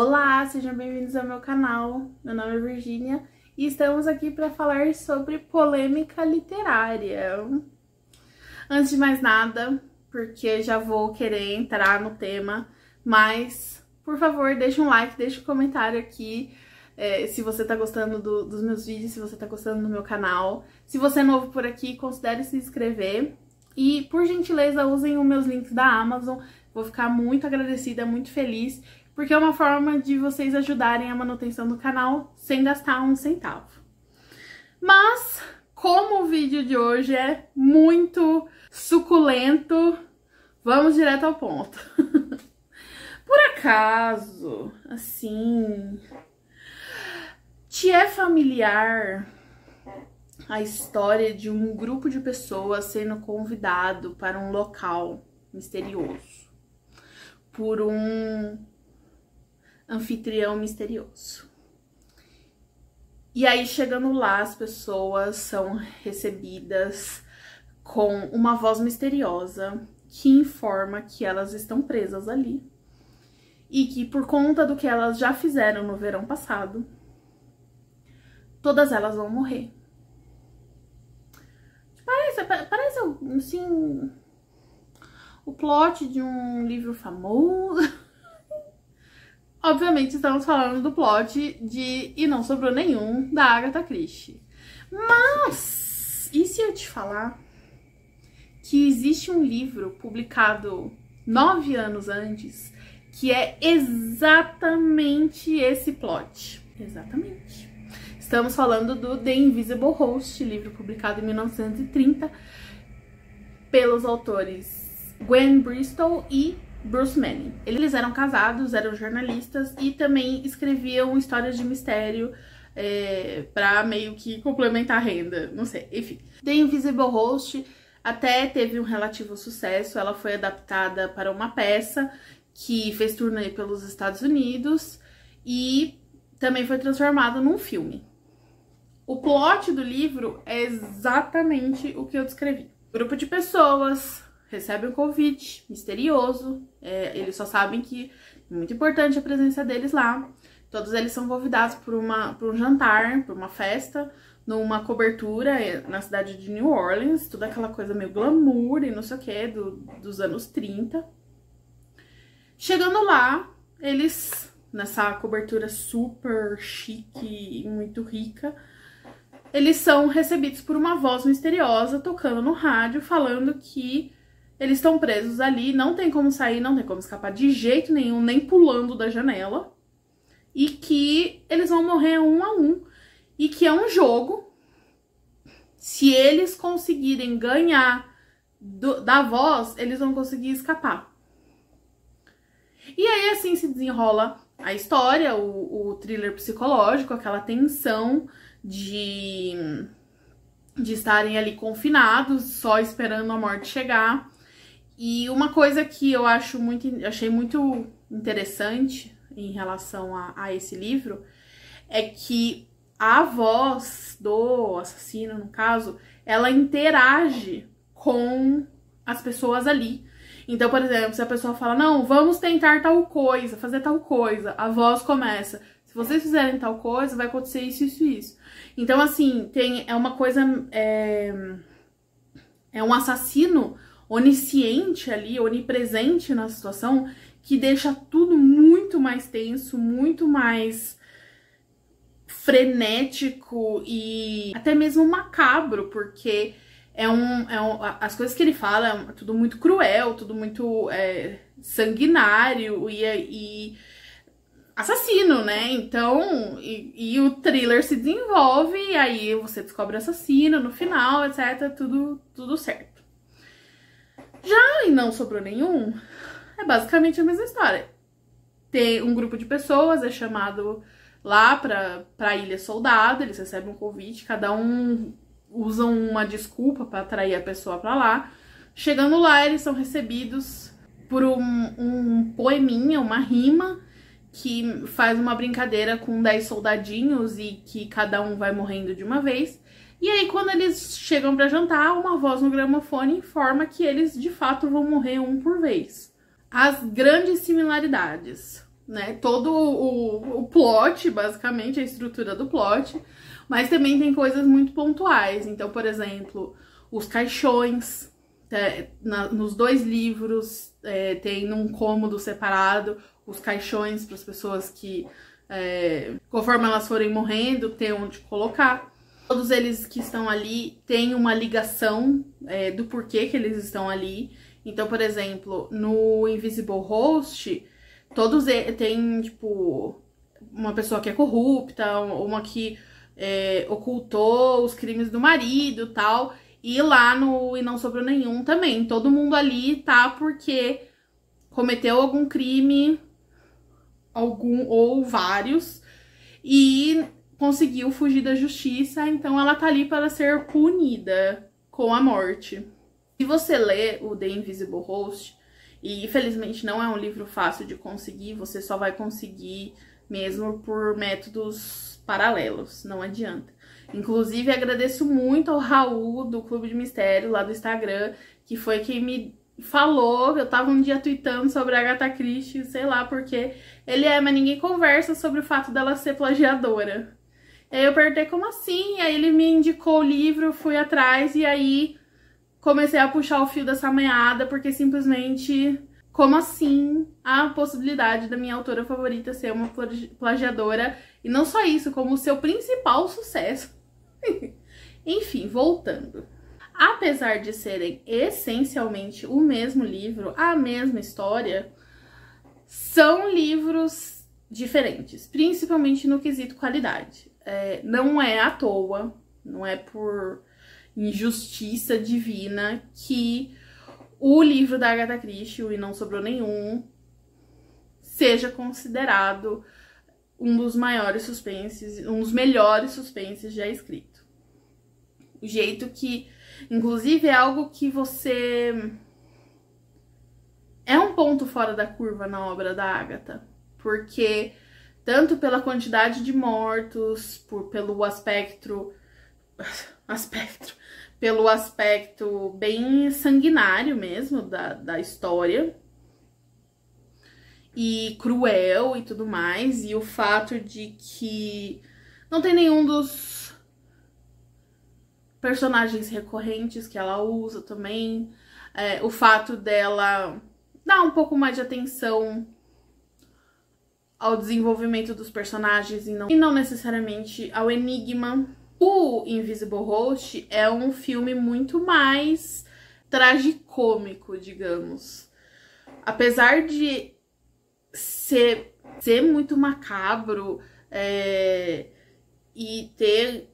Olá, sejam bem-vindos ao meu canal. Meu nome é Virgínia e estamos aqui para falar sobre polêmica literária. Antes de mais nada, porque já vou querer entrar no tema, mas por favor, deixa um like, deixa um comentário aqui se você tá gostando dos meus vídeos, se você tá gostando do meu canal. Se você é novo por aqui, considere se inscrever e, por gentileza, usem os meus links da Amazon. Vou ficar muito agradecida, muito feliz, porque é uma forma de vocês ajudarem a manutenção do canal sem gastar um centavo. Mas, como o vídeo de hoje é muito suculento, vamos direto ao ponto. Por acaso, assim, te é familiar a história de um grupo de pessoas sendo convidado para um local misterioso por um anfitrião misterioso? E aí, chegando lá, as pessoas são recebidas com uma voz misteriosa que informa que elas estão presas ali e que, por conta do que elas já fizeram no verão passado, todas elas vão morrer. Parece assim, o plot de um livro famoso. Obviamente estamos falando do plot de E Não Sobrou Nenhum, da Agatha Christie. Mas, e se eu te falar que existe um livro publicado 9 anos antes que é exatamente esse plot? Exatamente. Estamos falando do The Invisible Host, livro publicado em 1930 pelos autores Gwen Bristol e Bruce Manning. Eles eram casados, eram jornalistas e também escreviam histórias de mistério para meio que complementar a renda, não sei, enfim. The Invisible Host até teve um relativo sucesso, ela foi adaptada para uma peça que fez turnê pelos Estados Unidos e também foi transformada num filme. O plot do livro é exatamente o que eu descrevi. Grupo de pessoas recebe um convite misterioso, eles só sabem que é muito importante a presença deles lá. Todos eles são convidados por um jantar, por uma festa, numa cobertura na cidade de New Orleans, toda aquela coisa meio glamour e não sei o que, dos anos 30. Chegando lá, eles, nessa cobertura super chique e muito rica, eles são recebidos por uma voz misteriosa tocando no rádio, falando que eles estão presos ali, não tem como sair, não tem como escapar de jeito nenhum, nem pulando da janela, e que eles vão morrer um a um, e que é um jogo. Se eles conseguirem ganhar da voz, eles vão conseguir escapar. E aí assim se desenrola a história, o thriller psicológico, aquela tensão de estarem ali confinados, só esperando a morte chegar. E uma coisa que eu achei muito interessante em relação a esse livro é que a voz do assassino, no caso, ela interage com as pessoas ali. Então, por exemplo, se a pessoa fala, não, vamos tentar tal coisa, fazer tal coisa, a voz começa, se vocês fizerem tal coisa, vai acontecer isso, isso e isso. Então, assim, é uma coisa, é um assassino onisciente ali, onipresente na situação, que deixa tudo muito mais tenso, muito mais frenético e até mesmo macabro, porque as coisas que ele fala é tudo muito cruel, tudo muito sanguinário e assassino, né? Então, e o thriller se desenvolve e aí você descobre o assassino no final, etc, tudo certo. Já E Não Sobrou Nenhum é basicamente a mesma história. Tem um grupo de pessoas, é chamado lá pra Ilha Soldado, eles recebem um convite, cada um usa uma desculpa pra atrair a pessoa pra lá. Chegando lá, eles são recebidos por um poeminha, uma rima, que faz uma brincadeira com 10 soldadinhos e que cada um vai morrendo de uma vez. E aí, quando eles chegam pra jantar, uma voz no gramofone informa que eles, de fato, vão morrer um por vez. As grandes similaridades. né? Todo o plot, basicamente, a estrutura do plot. Mas também tem coisas muito pontuais. Então, por exemplo, os caixões. Nos 2 livros tem num cômodo separado os caixões para as pessoas que, conforme elas forem morrendo, tem onde colocar. Todos eles que estão ali têm uma ligação do porquê que eles estão ali. Então, por exemplo, no Invisible Host, todos tem, tipo, uma pessoa que é corrupta, uma que ocultou os crimes do marido e tal. E lá no E Não Sobrou Nenhum também. Todo mundo ali tá porque cometeu algum crime, ou vários, e conseguiu fugir da justiça, então ela tá ali para ser punida com a morte. Se você lê o The Invisible Host, e infelizmente não é um livro fácil de conseguir, você só vai conseguir mesmo por métodos paralelos, não adianta. Inclusive, agradeço muito ao Raul, do Clube de Mistério, lá do Instagram, que foi quem me falou. Eu tava um dia tweetando sobre a Agatha Christie, sei lá porque mas ninguém conversa sobre o fato dela ser plagiadora. Aí eu perguntei como assim, aí ele me indicou o livro, fui atrás e aí comecei a puxar o fio dessa meada, porque simplesmente, como assim a possibilidade da minha autora favorita ser uma plagiadora, e não só isso, como o seu principal sucesso. Enfim, voltando. Apesar de serem essencialmente o mesmo livro, a mesma história, são livros diferentes, principalmente no quesito qualidade. Não é à toa, não é por injustiça divina que o livro da Agatha Christie, o E Não Sobrou Nenhum, seja considerado um dos maiores suspenses, um dos melhores suspenses já escrito. O jeito que, inclusive, é algo que você... É um ponto fora da curva na obra da Agatha, porque tanto pela quantidade de mortos, pelo aspecto bem sanguinário mesmo da história, e cruel e tudo mais, e o fato de que não tem nenhum dos personagens recorrentes que ela usa também, o fato dela dar um pouco mais de atenção ao desenvolvimento dos personagens e não necessariamente ao enigma. O Invisible Host é um filme muito mais tragicômico, digamos. Apesar de ser muito macabro e ter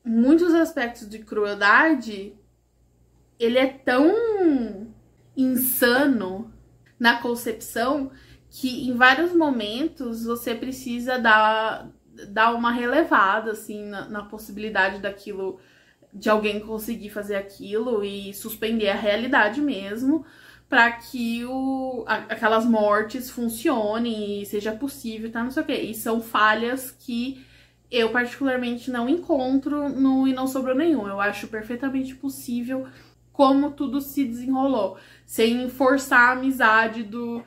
muitos aspectos de crueldade, ele é tão insano na concepção que em vários momentos você precisa dar uma relevada assim na possibilidade daquilo, de alguém conseguir fazer aquilo e suspender a realidade mesmo, para que aquelas mortes funcionem e seja possível, tá? Não sei o quê. E são falhas que eu particularmente não encontro no E Não Sobrou Nenhum. Eu acho perfeitamente possível como tudo se desenrolou, sem forçar a amizade do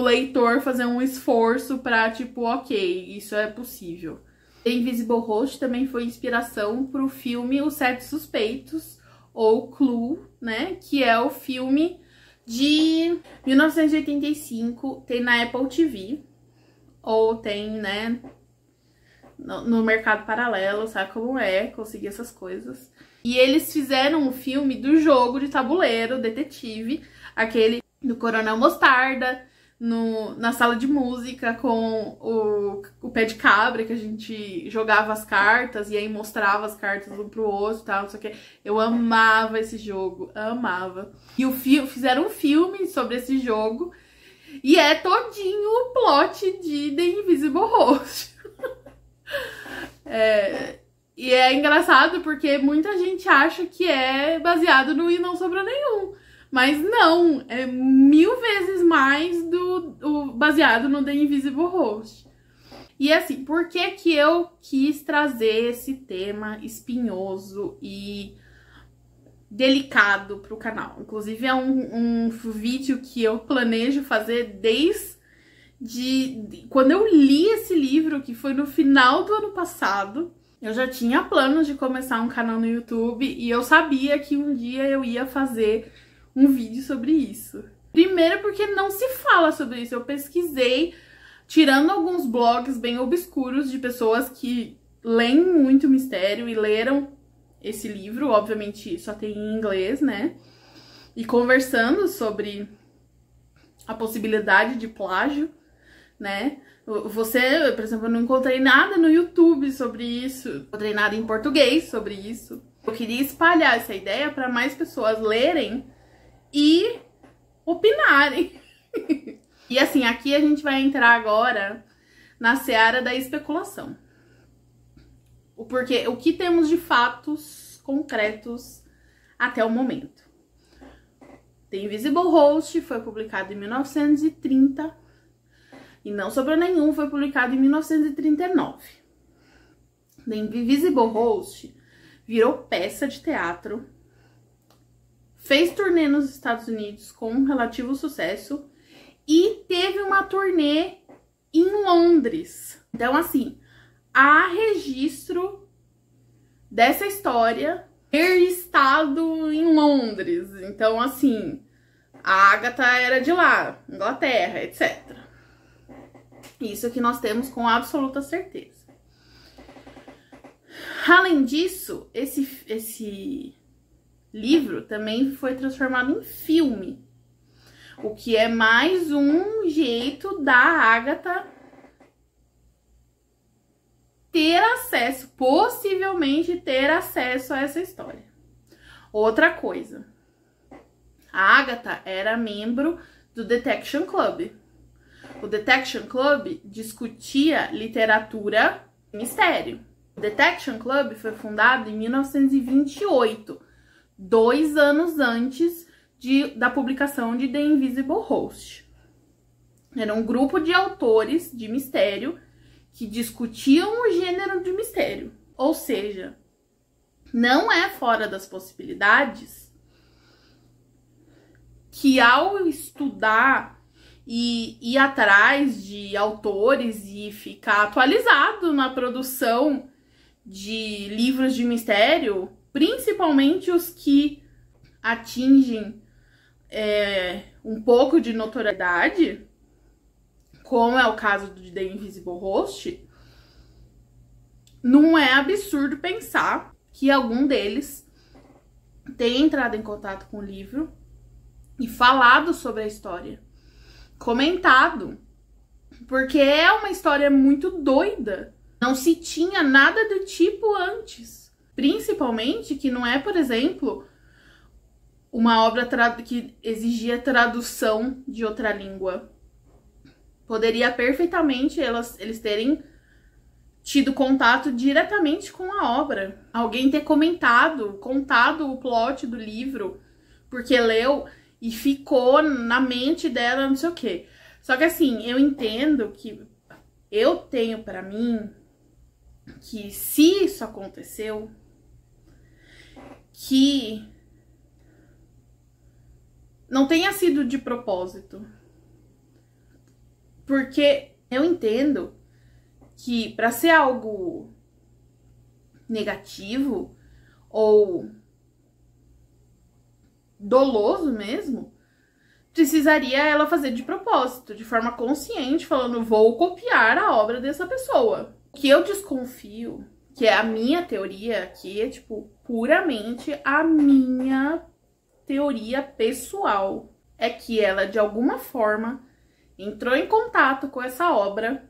leitor fazer um esforço pra, tipo, ok, isso é possível. The Invisible Host também foi inspiração pro filme Os Sete Suspeitos, ou Clue, né? Que é o filme de 1985, tem na Apple TV, ou tem, né, no mercado paralelo, sabe como é conseguir essas coisas. E eles fizeram um filme do jogo de tabuleiro, detetive, aquele do Coronel Mostarda, na sala de música com o pé de cabra, que a gente jogava as cartas e aí mostrava as cartas um pro outro e tal, não sei o que. Eu amava esse jogo, amava. E fizeram um filme sobre esse jogo e é todinho o plot de The Invisible Host. E é engraçado porque muita gente acha que é baseado no E Não Sobrou Nenhum. Mas não, é 1000 vezes mais baseado no The Invisible Host. E assim, por que que eu quis trazer esse tema espinhoso e delicado pro canal? Inclusive é um vídeo que eu planejo fazer desde Quando eu li esse livro, que foi no final do ano passado, eu já tinha planos de começar um canal no YouTube e eu sabia que um dia eu ia fazer um vídeo sobre isso. Primeiro porque não se fala sobre isso. Eu pesquisei, tirando alguns blogs bem obscuros de pessoas que leem muito mistério e leram esse livro, obviamente só tem em inglês, né? E conversando sobre a possibilidade de plágio, né? Você, por exemplo, eu não encontrei nada no YouTube sobre isso, não encontrei nada em português sobre isso. Eu queria espalhar essa ideia para mais pessoas lerem e opinarem. E assim, aqui a gente vai entrar agora na seara da especulação. Porque o que temos de fatos concretos até o momento. The Invisible Host foi publicado em 1930 e Não Sobrou Nenhum foi publicado em 1939. The Invisible Host virou peça de teatro, fez turnê nos Estados Unidos com relativo sucesso e teve uma turnê em Londres. Então, assim, há registro dessa história ter estado em Londres. Então, assim, a Agatha era de lá, Inglaterra, etc. Isso que nós temos com absoluta certeza. Além disso, esse livro também foi transformado em filme, o que é mais um jeito da Agatha ter acesso, possivelmente ter acesso a essa história. Outra coisa, a Agatha era membro do Detection Club. O Detection Club discutia literatura e mistério. O Detection Club foi fundado em 1928, 2 anos antes da publicação de The Invisible Host. Era um grupo de autores de mistério que discutiam o gênero de mistério. Ou seja, não é fora das possibilidades que ao estudar e ir atrás de autores e ficar atualizado na produção de livros de mistério, principalmente os que atingem um pouco de notoriedade, como é o caso de The Invisible Host, não é absurdo pensar que algum deles tenha entrado em contato com o livro e falado sobre a história, comentado, porque é uma história muito doida. Não se tinha nada do tipo antes. Principalmente que não é, por exemplo, uma obra que exigia tradução de outra língua. Poderia perfeitamente eles terem tido contato diretamente com a obra. Alguém ter contado o plot do livro, porque leu e ficou na mente dela, não sei o quê. Só que assim, eu entendo que eu tenho pra mim que se isso aconteceu, que não tenha sido de propósito. Porque eu entendo que para ser algo negativo ou doloso mesmo, precisaria ela fazer de propósito, de forma consciente, falando, vou copiar a obra dessa pessoa. O que eu desconfio, que é a minha teoria, que é, tipo, puramente a minha teoria pessoal, é que ela, de alguma forma, entrou em contato com essa obra,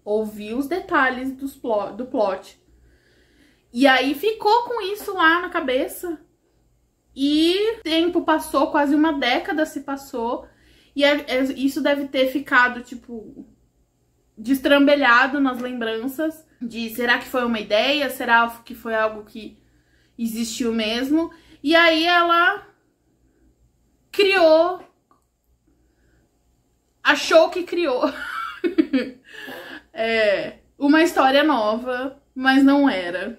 ouviu os detalhes do plot, e aí ficou com isso lá na cabeça. E tempo passou, quase uma década se passou, e isso deve ter ficado, tipo, destrambelhado nas lembranças de será que foi uma ideia, será que foi algo que existiu mesmo. E aí ela criou, achou que criou uma história nova, mas não era,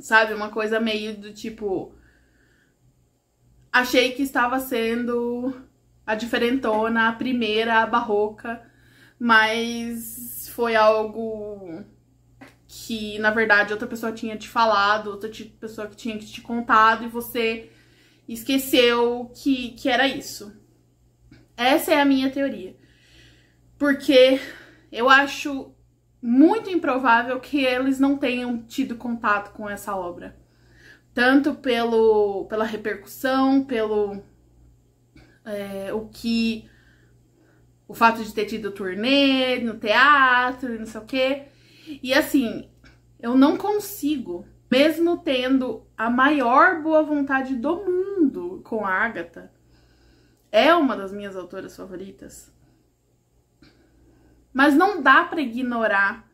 sabe? Uma coisa meio do tipo, achei que estava sendo a diferentona, a primeira, a barroca, mas foi algo que, na verdade, outra pessoa tinha te falado, outra pessoa que tinha te contado e você esqueceu que era isso. Essa é a minha teoria. Porque eu acho muito improvável que eles não tenham tido contato com essa obra. Tanto pela repercussão, pelo o fato de ter tido turnê no teatro, não sei o quê. E assim, eu não consigo, mesmo tendo a maior boa vontade do mundo com a Agatha, é uma das minhas autoras favoritas, mas não dá pra ignorar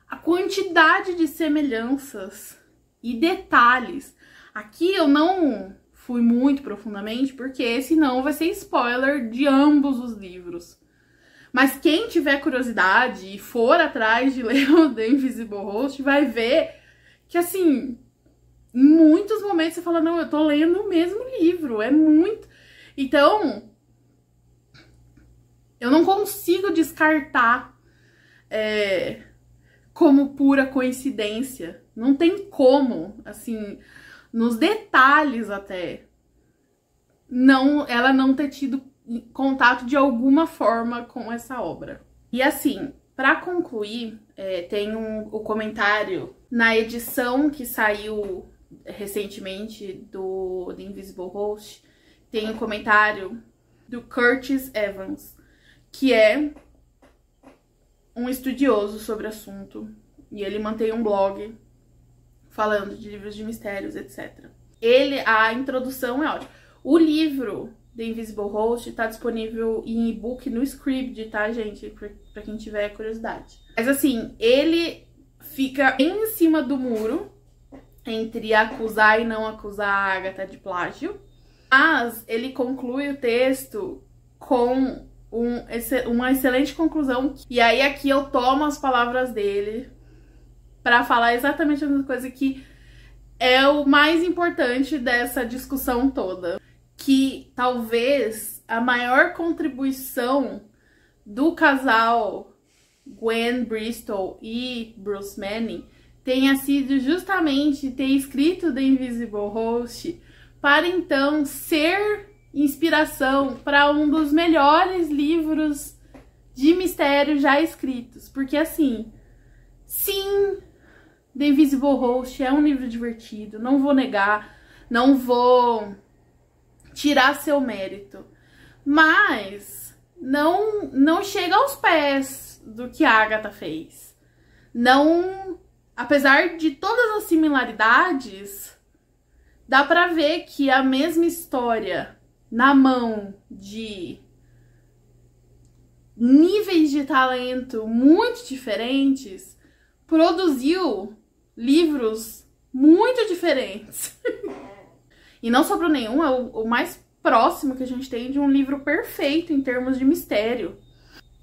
a quantidade de semelhanças e detalhes. Aqui eu não fui muito profundamente, porque senão vai ser spoiler de ambos os livros. Mas quem tiver curiosidade e for atrás de ler o The Invisible Host vai ver que, assim, em muitos momentos você fala, não, eu tô lendo o mesmo livro, é muito... Então, eu não consigo descartar como pura coincidência. Não tem como, assim, nos detalhes até, ela não ter tido contato de alguma forma com essa obra. E assim, para concluir, tem o comentário na edição que saiu recentemente do The Invisible Host, tem um comentário do Curtis Evans, que é um estudioso sobre o assunto, e ele mantém um blog falando de livros de mistérios, etc. A introdução é ótima. O livro The Invisible Host tá disponível em e-book no Scribd, tá, gente? Pra quem tiver curiosidade. Mas assim, ele fica em cima do muro entre acusar e não acusar a Agatha de plágio, mas ele conclui o texto com uma excelente conclusão. E aí aqui eu tomo as palavras dele pra falar exatamente a mesma coisa, que é o mais importante dessa discussão toda. Que talvez a maior contribuição do casal Gwen Bristol e Bruce Manning tenha sido justamente ter escrito The Invisible Host para então ser inspiração para um dos melhores livros de mistério já escritos. Porque assim, sim, The Invisible Host é um livro divertido, não vou negar, não vou tirar seu mérito, mas não chega aos pés do que a Agatha fez. Não, apesar de todas as similaridades, dá pra ver que a mesma história na mão de níveis de talento muito diferentes produziu livros muito diferentes. E Não Sobrou Nenhum é o mais próximo que a gente tem de um livro perfeito em termos de mistério.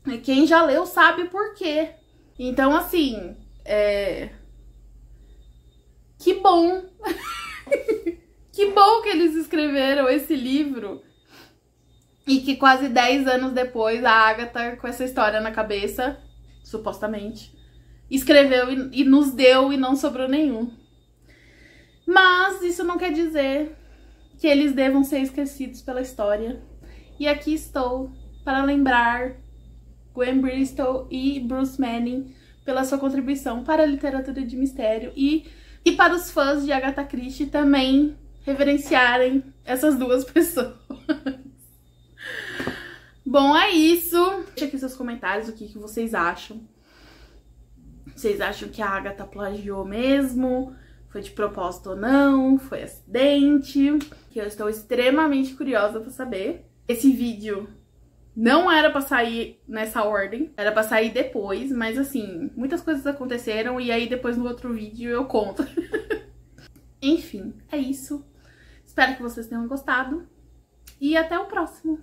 E quem já leu sabe por quê. Então, assim, que bom! Que bom que eles escreveram esse livro e que quase 10 anos depois a Agatha, com essa história na cabeça, supostamente, escreveu e nos deu E Não Sobrou Nenhum. Mas isso não quer dizer que eles devam ser esquecidos pela história. E aqui estou para lembrar Gwen Bristol e Bruce Manning pela sua contribuição para a literatura de mistério e para os fãs de Agatha Christie também reverenciarem essas duas pessoas. Bom, é isso. Deixa aqui seus comentários, o que vocês acham. Vocês acham que a Agatha plagiou mesmo? Foi de propósito ou não? Foi acidente? Que eu estou extremamente curiosa pra saber. Esse vídeo não era pra sair nessa ordem, era pra sair depois, mas assim, muitas coisas aconteceram e aí depois no outro vídeo eu conto. Enfim, é isso. Espero que vocês tenham gostado e até o próximo.